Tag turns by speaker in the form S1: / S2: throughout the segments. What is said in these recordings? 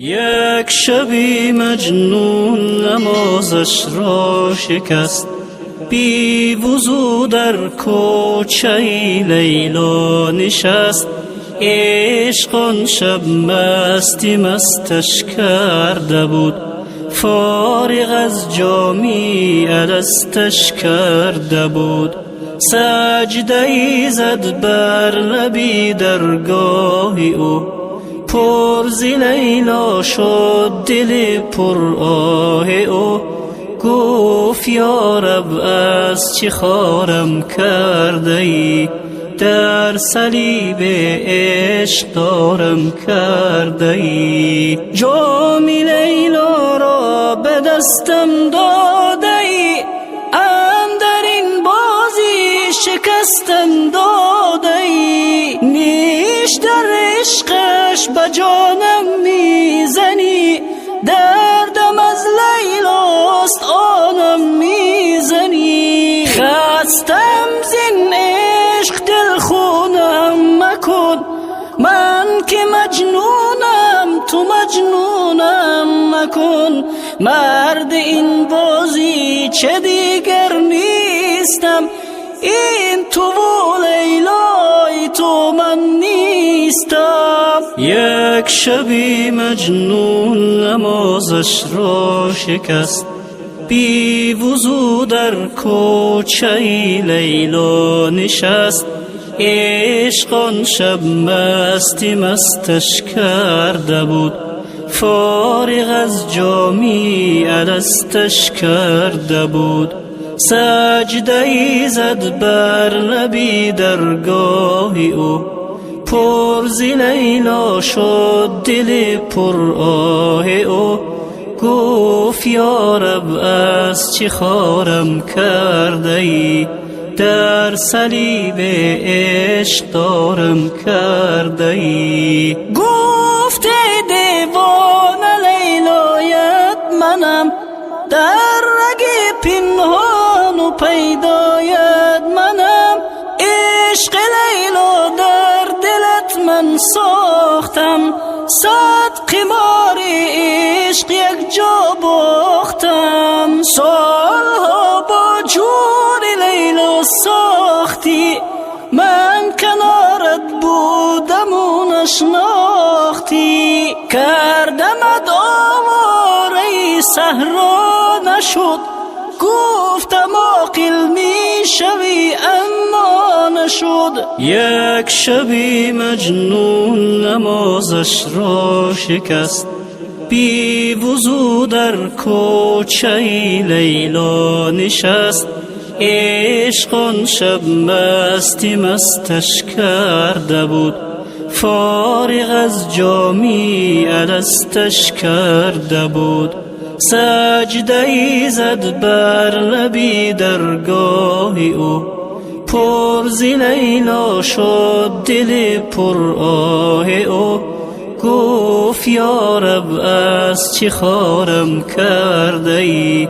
S1: یک شبی مجنون نمازش را شکست، بی وضو در کوچه لیلا نشست. عشق آن شب مستی مستش کرده بود، فارغ از جامی الستش کرده بود. سجده ای زد بر لبی درگاه او، پر ز لیلا شد دل پر آه او. گفت یا رب از چه خارم کرده ای، در صلیب عشق دارم کرده ای. جام لیلا را به دستم داده ای، اندر این بازی شکستم داده ای. نیش در عشقش به جانم میزنی، دردم از لیلاست آنم میزنی. خستم زین عشق دل خونم مکن، من که مجنونم تو مجنونم مکن. مرد این بازی چه دیگر نیستم، این تو و لیلای تو من نیستم. یک شبی مجنون نمازش را شکست، بی وضو در کوچه لیلا نشست. عشق آن شب مستی مستش کرده بود، فارغ از جامی الستش کرده بود. سجده ای زد بر لبی درگاه او، پر ز لیلا شد دل پر آه او. گفت یا رب از چه خارم کرده ای، در صلیب عشق دارم کرده ای. گفت ای دیوانه لیلایت منم، در رگ پنهان و پیدایت منم. عشق لیلا در دلت من ساختم، صد قمار عشق یک جا باختم. سالها با جور لیلا ساختی، من کنارت بودم و نشناختی. کردمت آواره صحرا نشد، گفتم عاقل می شوی اما نشد. یک شبی مجنون نمازش را شکست، بی وضو در کوچه لیلا نشست. عشق آن شب مستی مستش کرده بود، فارغ از جامی الستش کرده بود. سجده ای زد بر لبی درگاه او، پر ز لیلا شد دل پر آه او. گفت یا رب از چه خارم کرده ای،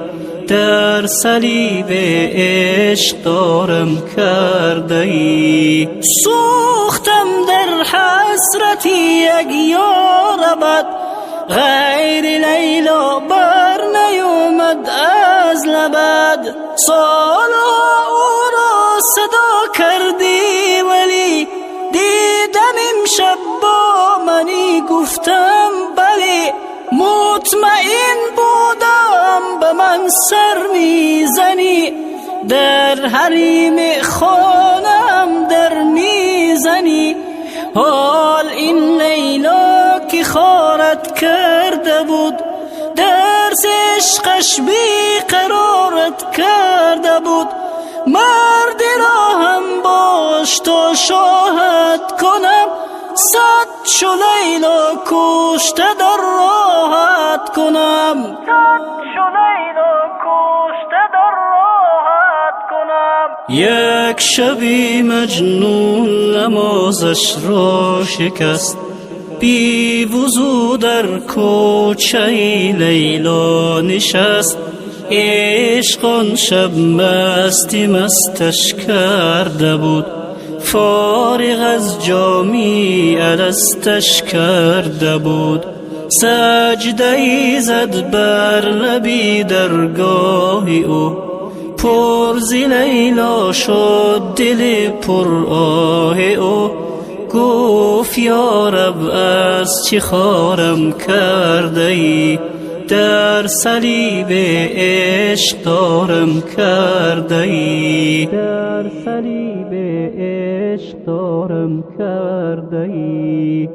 S1: در صلیب عشق دارم کرده ای. سوختم در حسرتی یک یار ابد، غیر لیلا بر نیومد از لبد. سالها او را صدا کردی ولی دیدم امشب با منی، گفتم بلی. مطمئن بودم به من سر میزنی، در حریم خانم در میزنی. حال این لیلا که خارت کرده بود، درس عشقش بی قرارت کرده بود. مرد را هم باش تا شاهد کنم، صد چو لیلا کشته در راحت کنم. صد چو لیلا کشته در راحت کنم. یک شبی مجنون نمازش را شکست، بی وضو در کوچه لیلا نشست. عشق آن شب مستی مستش کرده بود، فارغ از جامی الستش کرده بود. سجده‌ای زد بر لبی درگاه او، پر ز لیلا شد دل پر آه او. گفت یا رب از چه خارم کرده ای، در صلیب عشق دارم کرده ای، در صلیب عشق دارم کرده ای.